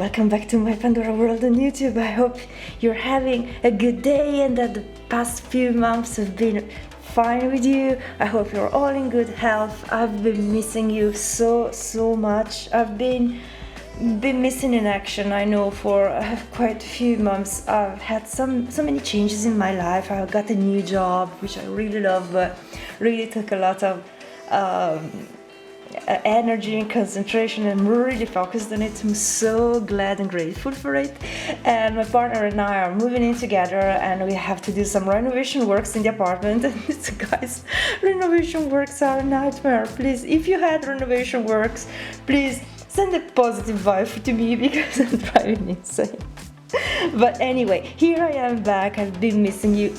welcome back to my Pandora world on YouTube. I hope you're having a good day and that the past few months have been fine with you. I hope you're all in good health. I've been missing you so much. I've been missing in action. I know for quite a few months I've had so many changes in my life. I got a new job which I really love, but really took a lot of energy and concentration, and I'm really focused on it. I'm so glad and grateful for it. And my partner and I are moving in together, and we have to do some renovation works in the apartment. And guys, renovation works are a nightmare. Please, if you had renovation works, please send a positive vibe to me because I'm driving insane. But anyway, here I am back. I've been missing you.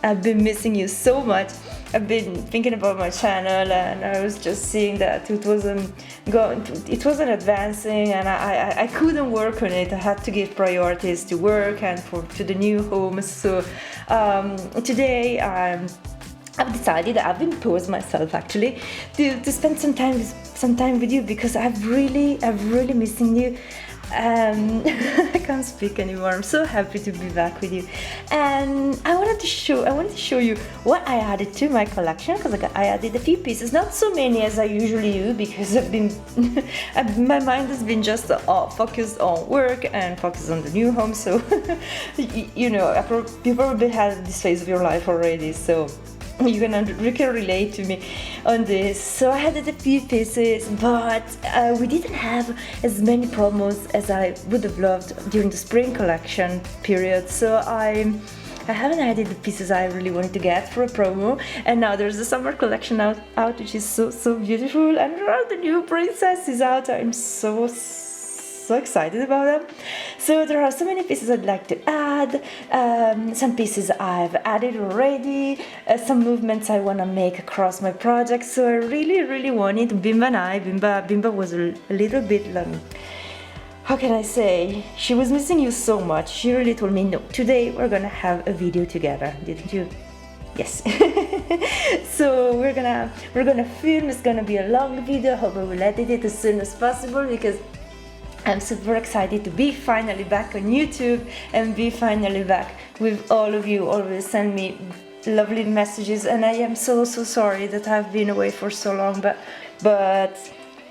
I've been missing you so much. I've been thinking about my channel, and I was just seeing that it wasn't advancing, and I couldn't work on it. I had to give priorities to work and to the new home. So today I've decided, I've imposed myself actually to spend some time with you, because I've really missing you. I can't speak anymore. I'm so happy to be back with you, and I wanted to show you what I added to my collection, because I added a few pieces, not so many as I usually do, because I've been my mind has been just focused on work and focused on the new home. So you know, you probably had this phase of your life already, so you can relate to me on this. So I added a few pieces, but we didn't have as many promos as I would have loved during the spring collection period. So I haven't added the pieces I really wanted to get for a promo, and now there's the summer collection out which is so beautiful, and there are the new princesses out. I'm so excited about them. So there are so many pieces I'd like to add. Some pieces I've added already, some movements I want to make across my project. So I really wanted Bimba was a little bit how can I say, she was missing you so much. She really told me, no, today we're gonna have a video together, didn't you? Yes. So we're gonna film. It's gonna be a long video. Hope I will edit it as soon as possible, because I'm super excited to be finally back on YouTube and be finally back with all of you. Always send me lovely messages, and I am so sorry that I've been away for so long, but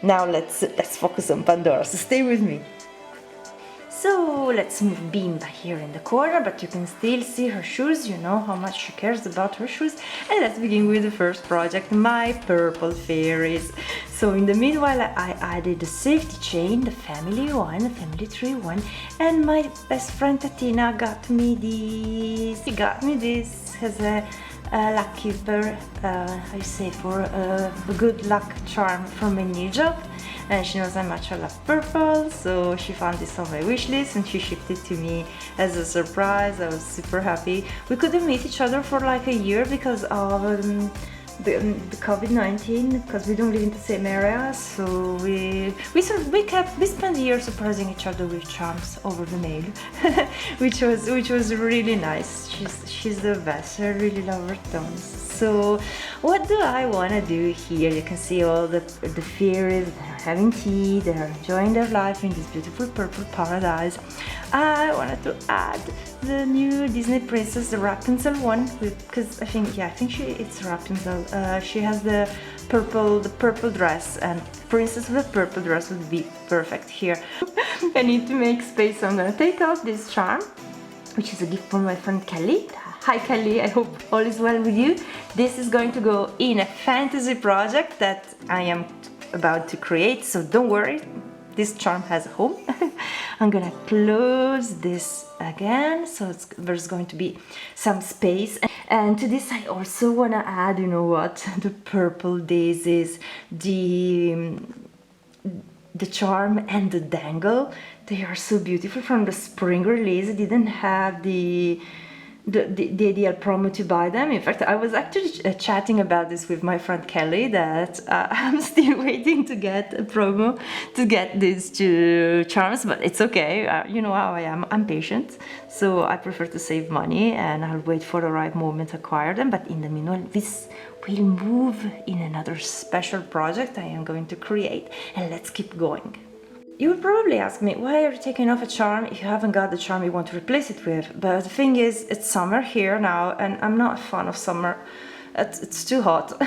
now let's focus on Pandora, so stay with me. So let's move Bimba here in the corner, but you can still see her shoes. You know how much she cares about her shoes. And let's begin with the first project, my purple fairies. So in the meanwhile, I added the safety chain, the family tree one, and my best friend Tatina got me this. She got me this as a luck keeper, I say, for a good luck charm from my new job. And she knows how much I love purple, so she found this on my wish list and she shipped it to me as a surprise. I was super happy. We couldn't meet each other for like a year because of the COVID-19, because we don't live in the same area. So we spent a year surprising each other with charms over the mail, which was really nice. She's the best. I really love her tones. So what do I want to do here? You can see all the fairies. They're having tea, they're enjoying their life in this beautiful purple paradise. I wanted to add the new Disney princess, the Rapunzel one, because I think it's Rapunzel. She has the purple dress, and princess with a purple dress would be perfect here. I need to make space, so I'm gonna take out this charm, which is a gift from my friend Kelly. Hi Kelly, I hope all is well with you. This is going to go in a fantasy project that I am about to create, so don't worry, this charm has a home. I'm gonna close this again, so there's going to be some space. And to this I also wanna add, you know what, the purple daisies, the charm and the dangle. They are so beautiful from the spring release. I didn't have the ideal promo to buy them. In fact, I was actually chatting about this with my friend Kelly, that I'm still waiting to get a promo to get these two charms, but it's okay. You know how I am, I'm patient, so I prefer to save money and I'll wait for the right moment to acquire them. But in the meanwhile, this will move in another special project I am going to create, and let's keep going. You will probably ask me, why are you taking off a charm if you haven't got the charm you want to replace it with? But the thing is, it's summer here now, and I'm not a fan of summer. It's too hot.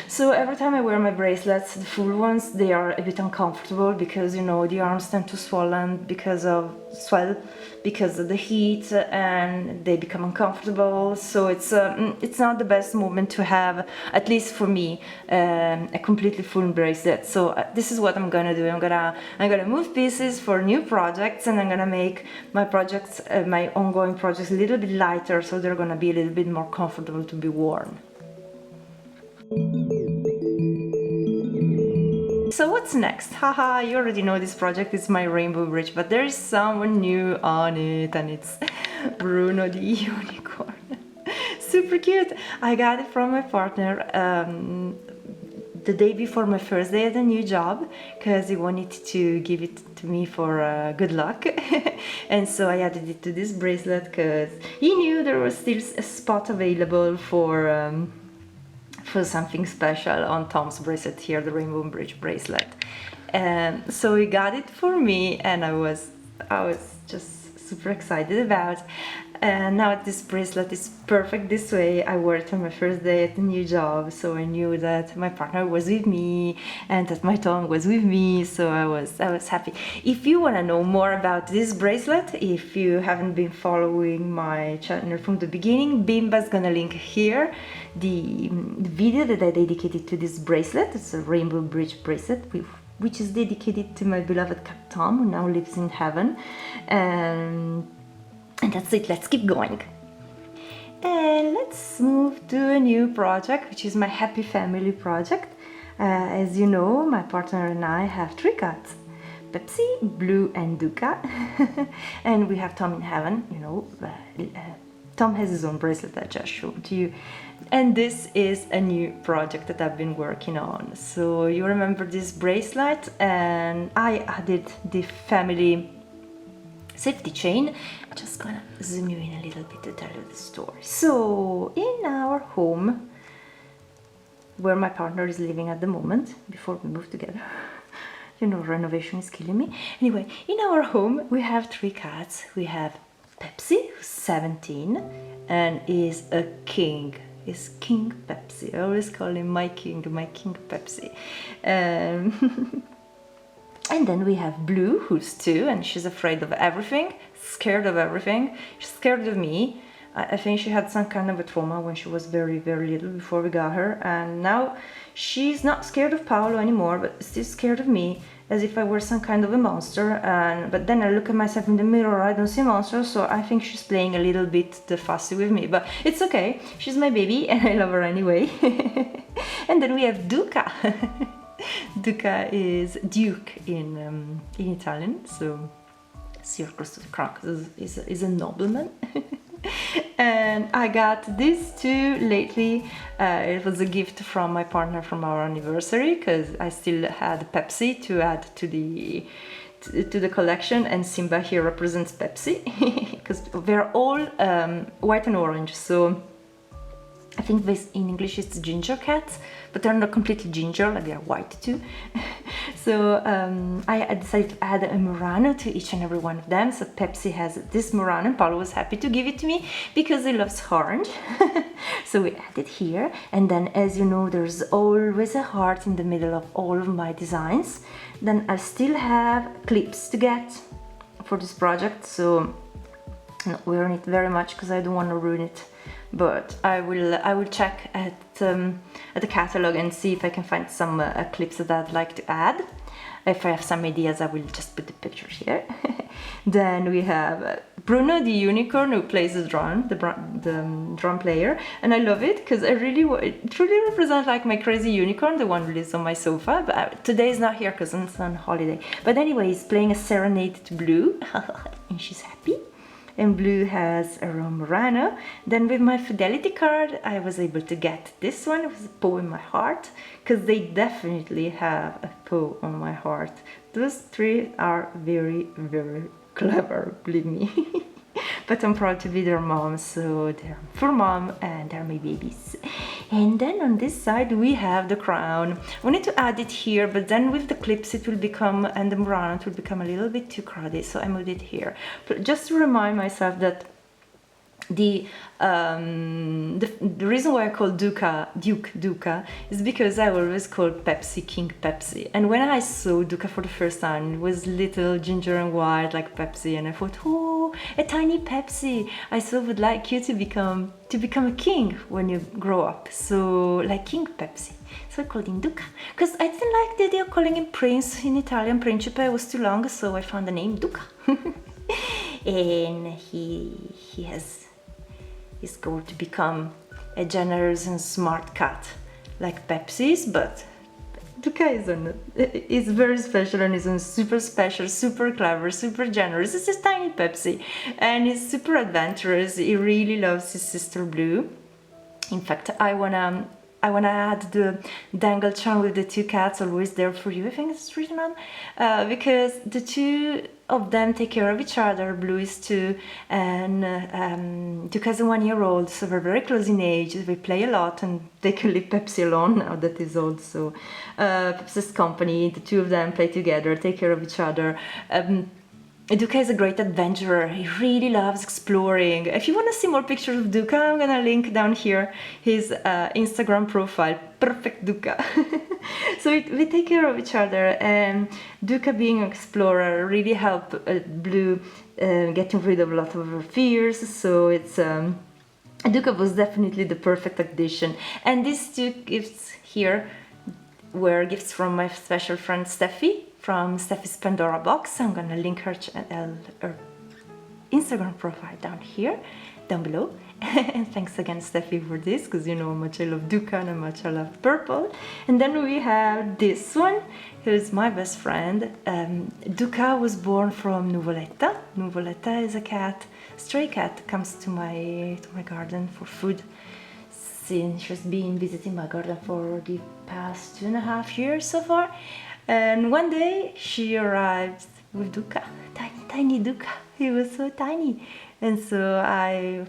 So every time I wear my bracelets, the full ones, they are a bit uncomfortable because, you know, the arms tend to swell because of the heat, and they become uncomfortable. So it's not the best moment to have, at least for me, a completely full bracelet. So this is what I'm gonna do. I'm gonna move pieces for new projects, and I'm gonna make my projects, my ongoing projects, a little bit lighter, so they're gonna be a little bit more comfortable to be worn. So what's next? Haha, you already know this project is my rainbow bridge, but there is someone new on it, and it's Bruno the unicorn. Super cute. I got it from my partner the day before my first day at a new job, because he wanted to give it to me for good luck. And so I added it to this bracelet because he knew there was still a spot available for something special on Tom's bracelet here, the Rainbow Bridge bracelet. And so he got it for me, and I was just super excited about. And now this bracelet is perfect this way. I wore it on my first day at the new job, so I knew that my partner was with me and that my Tom was with me, so I was happy. If you want to know more about this bracelet, if you haven't been following my channel from the beginning, Bimba's gonna link here the video that I dedicated to this bracelet. It's a Rainbow Bridge bracelet which is dedicated to my beloved cat Tom, who now lives in heaven. And that's it, let's keep going. And let's move to a new project, which is my Happy Family project. As you know, my partner and I have 3 cats, Pepsi, Blue and Duca. And we have Tom in heaven, you know. Tom has his own bracelet I just showed to you. And this is a new project that I've been working on. So you remember this bracelet, and I added the family safety chain. I'm just gonna zoom you in a little bit to tell you the story. So in our home, where my partner is living at the moment, before we move together, you know, renovation is killing me. Anyway, in our home we have 3 cats. We have Pepsi, who's 17 and is a king. Is King Pepsi. I always call him my king Pepsi. And then we have Blue, who's 2, and she's afraid of everything, scared of everything. She's scared of me. I think she had some kind of a trauma when she was very, very little before we got her, and now she's not scared of Paolo anymore, but still scared of me, as if I were some kind of a monster. But then I look at myself in the mirror, I don't see monsters, so I think she's playing a little bit the fussy with me, but it's okay. She's my baby, and I love her anyway. And then we have Duca. Duca is Duke in Italian, so Circus to the Croc is a nobleman. And I got these 2 lately. It was a gift from my partner from our anniversary, because I still had Pepsi to add to the collection, and Simba here represents Pepsi, because they're all white and orange. So I think this in English it's ginger cats, but they're not completely ginger, like they're white too. So I decided to add a Murano to each and every one of them. So Pepsi has this Murano, and Paolo was happy to give it to me because he loves orange. So we added here, and then, as you know, there's always a heart in the middle of all of my designs. Then I still have clips to get for this project, so I'm not wearing it very much because I don't want to ruin it. But I will check at the catalog and see if I can find some clips that I'd like to add. If I have some ideas, I will just put the pictures here. Then we have Bruno the unicorn, who plays the drum, the drum player, and I love it because it truly represents like my crazy unicorn, the one who lives on my sofa. But today is not here because it's on holiday. But anyway, he's playing a serenade to Blue, and she's happy. And Blue has a Murano. Then with my fidelity card, I was able to get this one with a paw in my heart, because they definitely have a paw on my heart. Those 3 are very, very clever, believe me. But I'm proud to be their mom, so they're for mom and they're my babies. And then on this side we have the crown. We need to add it here, but then with the clips it will become, and the brown, it will become a little bit too crowded, so I moved it here. But just to remind myself that the reason why I call Duke Duca is because I always called Pepsi King Pepsi, and when I saw Duca for the first time, it was little ginger and white like Pepsi, and I thought, oh, a tiny Pepsi. I so would like you to become a king when you grow up, so like King Pepsi. So I called him Duca because I didn't like the idea of calling him Prince in Italian. Principe was too long, so I found the name Duca. And he's going to become a generous and smart cat like Pepsi's, but Duca is very special, and is super special, super clever, super generous. It's just tiny Pepsi, and he's super adventurous. He really loves his sister Blue. In fact, I wanna add the dangle charm with the two cats, always there for you, I think it's written on, because the two of them take care of each other. Blue is 2, and Duca's a 1-year-old, so we're very close in age. We play a lot, and they can leave Pepsi alone now that is old. So Pepsi's company, the two of them play together, take care of each other. Duca is a great adventurer. He really loves exploring. If you want to see more pictures of Duca, I'm gonna link down here his Instagram profile, Perfect Duca. So we take care of each other, and Duca, being an explorer, really helped Blue getting rid of a lot of her fears. So it's Duca was definitely the perfect addition. And these two gifts here were gifts from my special friend Steffi, from Steffi's Pandora box. I'm gonna link her Instagram profile down below. And thanks again, Steffi, for this, because you know how much I love Duca and how much I love purple. And then we have this one, who's my best friend. Duca was born from Nuvoletta. Nuvoletta is a cat, stray cat, comes to my garden for food. Since she's been visiting my garden for the past 2.5 years so far. And one day she arrived with Duca, tiny Duca. He was so tiny. And so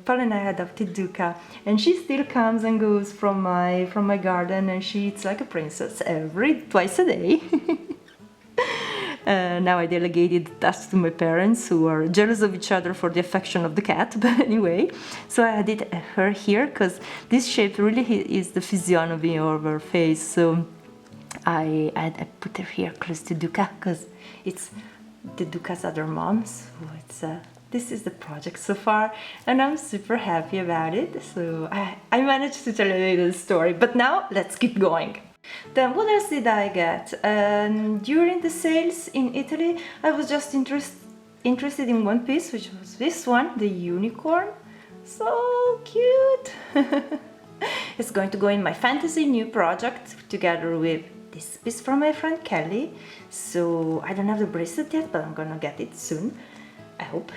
Paul and I adopted Duca, and she still comes and goes from my garden, and she eats like a princess twice a day. Now I delegated the task to my parents, who are jealous of each other for the affection of the cat, but anyway, so I added her here because this shape really is the physiognomy of her face. So I put her here close to Duca because it's the Duca's other mom. So this is the project so far, and I'm super happy about it. So I managed to tell a little story, but now let's keep going. Then what else did I get? During the sales in Italy, I was just interested in one piece, which was this one, the unicorn. So cute! It's going to go in my fantasy new project together with this piece from my friend Kelly. So I don't have the bracelet yet, but I'm gonna get it soon, I hope.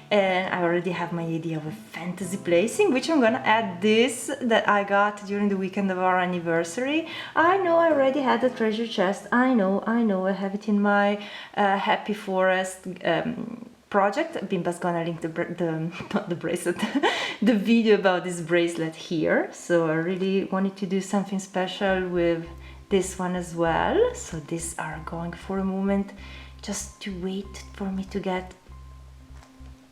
And I already have my idea of a fantasy placing, which I'm gonna add this that I got during the weekend of our anniversary. I know I already had the treasure chest. I know I have it in my Happy Forest project. Bimba's gonna link not the bracelet, the video about this bracelet here. So I really wanted to do something special with this one as well. So these are going for a moment just to wait for me to get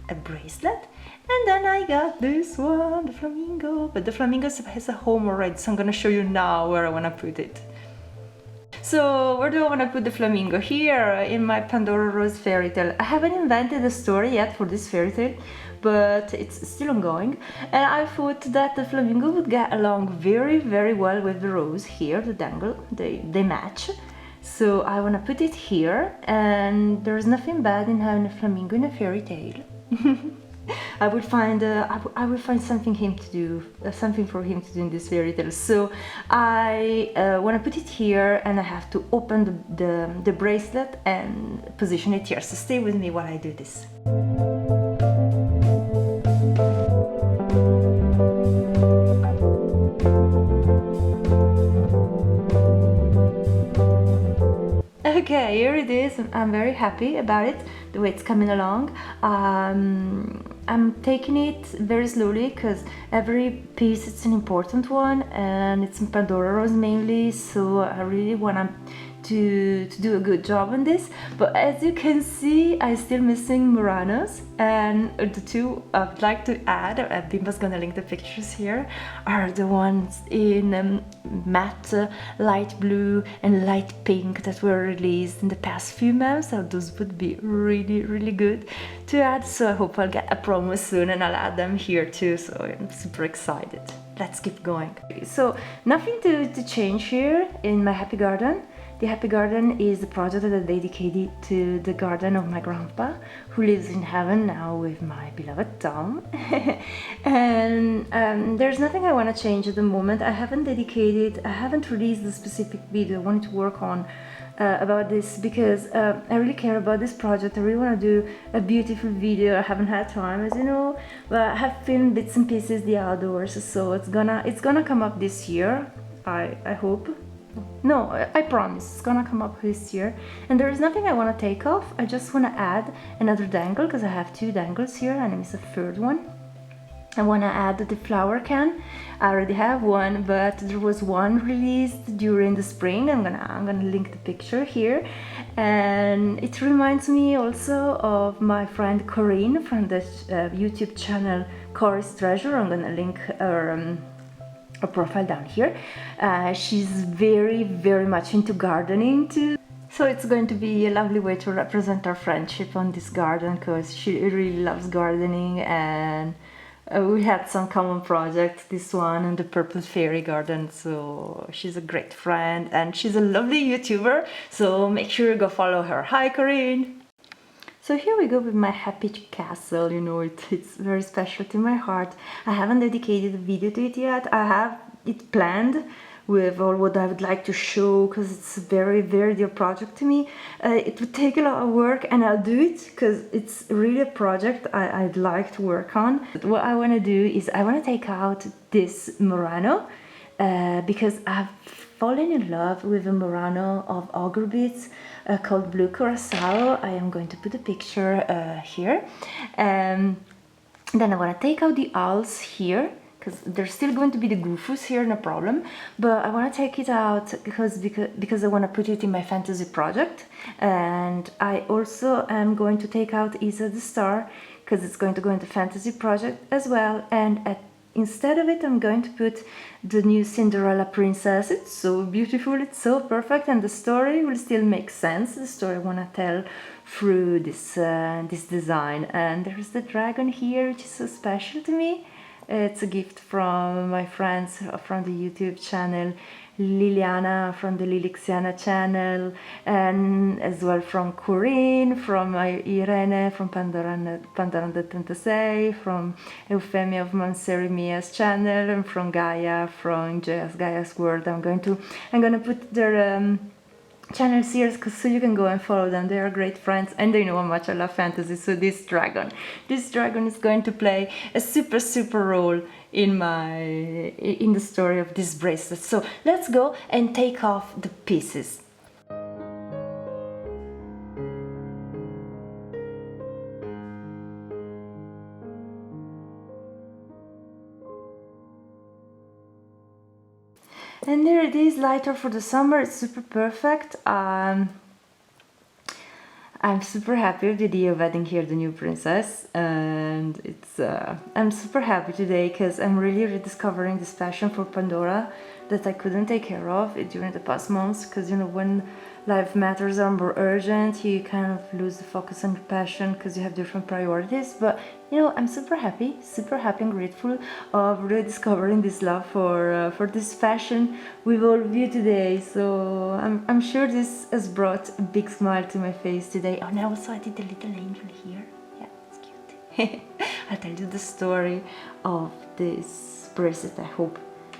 a bracelet. And then I got this one, the flamingo, but the flamingo has a home already, so I'm gonna show you now where I wanna put it. So where do I want to put the flamingo? Here in my Pandora Rose fairy tale. I haven't invented a story yet for this fairy tale, but it's still ongoing, and I thought that the flamingo would get along very well with the rose here, the dangle. They match. So I want to put it here, and there's nothing bad in having a flamingo in a fairy tale. I will find something something for him to do in this fairy tale. So I want to put it here, and I have to open the bracelet and position it here. So stay with me while I do this. Okay, here it is, and I'm very happy about it. the way it's coming along. I'm taking it very slowly because every piece it's an important one, and it's in Pandora rose mainly, so I really want to do a good job on this. But as you can see, I'm still missing Muranos, and the two I'd like to add, Bimba's gonna link the pictures here, are the ones in matte, light blue and light pink that were released in the past few months. So those would be really good to add, so I hope I'll get a promo soon and I'll add them here too, so I'm super excited. Let's keep going. So nothing to change here in my happy garden. The Happy Garden is the project that I dedicated to the garden of my grandpa, who lives in heaven now with my beloved Tom. And there's nothing I want to change at the moment. I haven't released the specific video I wanted to work on about this, because I really care about this project. I really want to do a beautiful video. I haven't had time, as you know, but I have filmed bits and pieces the outdoors, so it's gonna come up this year, I hope. No, I promise it's gonna come up this year. And there is nothing I want to take off. I just want to add another dangle, because I have two dangles here and I miss a third one. I want to add the flower can. I already have one, but there was one released during the spring. I'm gonna link the picture here, and it reminds me also of my friend Corinne from the YouTube channel Corey's Treasure. I'm gonna link her profile down here. She's very much into gardening too, so it's going to be a lovely way to represent our friendship on this garden, because she really loves gardening, and we had some common projects, this one and the purple fairy garden. So she's a great friend and she's a lovely YouTuber, so make sure you go follow her. Hi Corinne! So here we go with my happy castle. You know, it's very special to my heart. I haven't dedicated a video to it yet. I have it planned with all what I would like to show, because it's a very dear project to me. It would take a lot of work, and I'll do it because it's really a project I'd like to work on. But what I want to do is I want to take out this Murano, because I've fallen in love with a Murano of Augur beads called Blue Curacao. I am going to put a picture here. Then I want to take out the owls here, because there's still going to be the goofus here, no problem, but I want to take it out because I want to put it in my fantasy project. And I also am going to take out Isa the Star, because it's going to go into fantasy project as well. And instead of it, I'm going to put the new Cinderella princess. It's so beautiful, it's so perfect, and the story will still make sense, the story I want to tell through this design. And there's the dragon here, which is so special to me. It's a gift from my friends from the YouTube channel, Liliana from the Lilixiana channel, and as well from Corinne, from Irene, from Pandora de Tentasei, from Eufemia of Manserimia's channel, and from Gaia, from Gaia's World. I'm gonna put their channels here so you can go and follow them. They are great friends and they know how much I love fantasy. So this dragon is going to play a super role in the story of this bracelet. So let's go and take off the pieces. And there it is, lighter for the summer. It's super perfect. I'm super happy with the idea of adding here the new princess, and I'm super happy today because I'm really rediscovering this passion for Pandora that I couldn't take care of during the past months, because you know, when life matters are more urgent, you kind of lose the focus on your passion because you have different priorities. But you know, I'm super happy and grateful of rediscovering this love for this fashion with all of you today. So I'm sure this has brought a big smile to my face today. Oh, and also I did a little angel here. Yeah, it's cute. I'll tell you the story of this bracelet, I hope,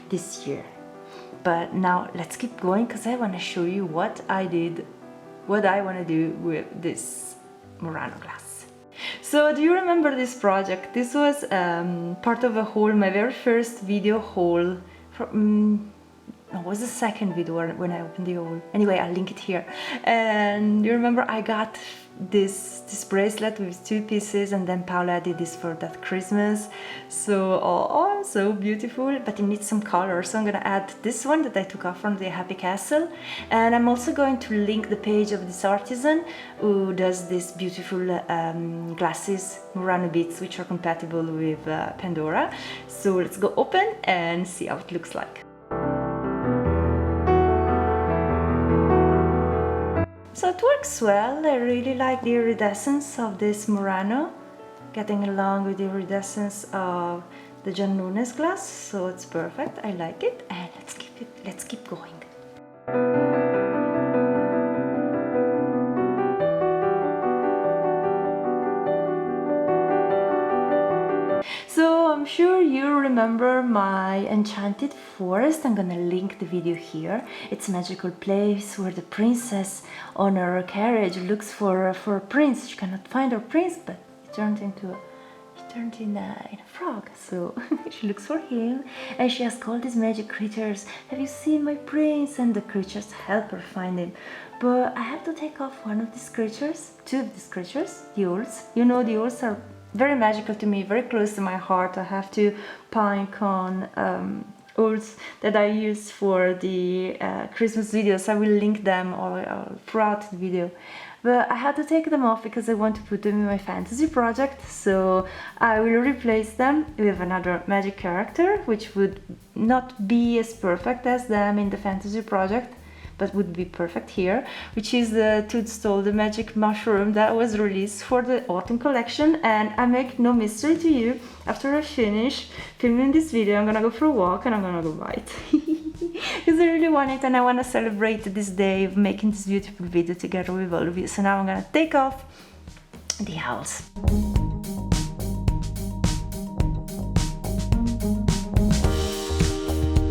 this year. But now let's keep going, because I want to show you what I want to do with this Murano glass. So do you remember this project? This was part of a haul, my very first video haul. It was the second video when I opened the haul. Anyway, I'll link it here. And you remember I got this bracelet with 2 pieces, and then Paula did this for that Christmas. So oh, so beautiful, but it needs some color, so I'm gonna add this one that I took off from the Happy Castle. And I'm also going to link the page of this artisan who does these beautiful glasses, Murano beads, which are compatible with Pandora. So let's go open and see how it looks like. So it works well. I really like the iridescence of this Murano, getting along with the iridescence of the Giannone's glass, so it's perfect. I like it, and let's keep going. So I'm sure you remember my Enchanted Forest. I'm gonna link the video here. It's a magical place where the princess on her carriage looks for a prince. She cannot find her prince, but he turned in a frog. So she looks for him, and she asks all these magic creatures, "Have you seen my prince?" And the creatures help her find him. But I have to take off one of these creatures, 2 of these creatures, the owls. You know, the owls are very magical to me, very close to my heart. I have 2 pine cone owls that I use for the Christmas videos. I will link them all throughout the video. But I had to take them off because I want to put them in my fantasy project, so I will replace them with another magic character, which would not be as perfect as them in the fantasy project, but would be perfect here, which is the Toadstool, the magic mushroom that was released for the autumn collection. And I make no mystery to you, after I finish filming this video, I'm gonna go for a walk and I'm gonna go buy it. Because I really want it, and I want to celebrate this day of making this beautiful video together with all of you. So now I'm gonna take off the owls.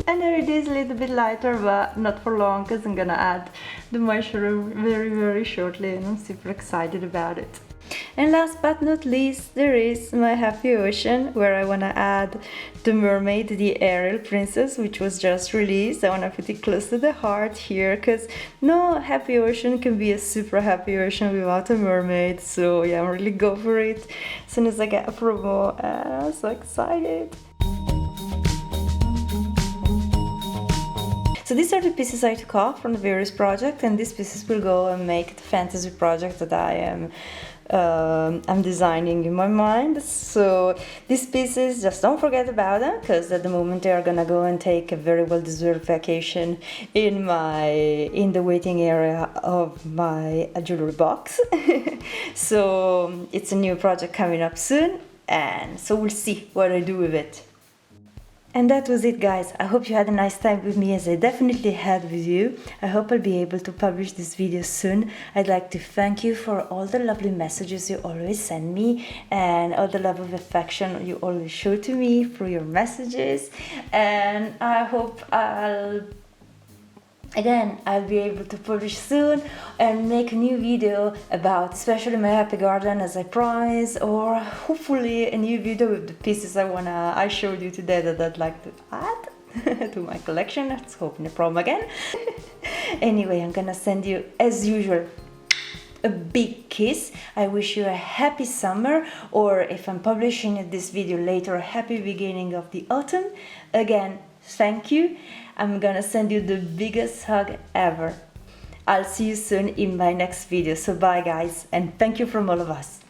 And there it is, a little bit lighter, but not for long, because I'm gonna add the mushroom very shortly, and I'm super excited about it. And last but not least, there is my Happy Ocean, where I want to add the mermaid, the Ariel princess, which was just released. I want to put it close to the heart here, because no Happy Ocean can be a super happy ocean without a mermaid. So yeah, I'm really go for it as soon as I get a promo. I'm so excited. So these are the pieces I took off from the various project, and these pieces will go and make the fantasy project that I'm designing in my mind. So these pieces, just don't forget about them, because at the moment they are gonna go and take a very well-deserved vacation in the waiting area of my jewelry box. So it's a new project coming up soon, and so we'll see what I do with it. And that was it, guys. I hope you had a nice time with me, as I definitely had with you. I hope I'll be able to publish this video soon. I'd like to thank you for all the lovely messages you always send me, and all the love of affection you always show to me through your messages. And I hope I'll be able to publish soon and make a new video about especially my happy garden, as I promised, or hopefully a new video with the pieces I showed you today that I'd like to add to my collection. Let's hope no problem again. Anyway, I'm gonna send you, as usual, a big kiss. I wish you a happy summer, or if I'm publishing this video later, a happy beginning of the autumn. Again, thank you. I'm gonna send you the biggest hug ever. I'll see you soon in my next video. So bye, guys, and thank you from all of us.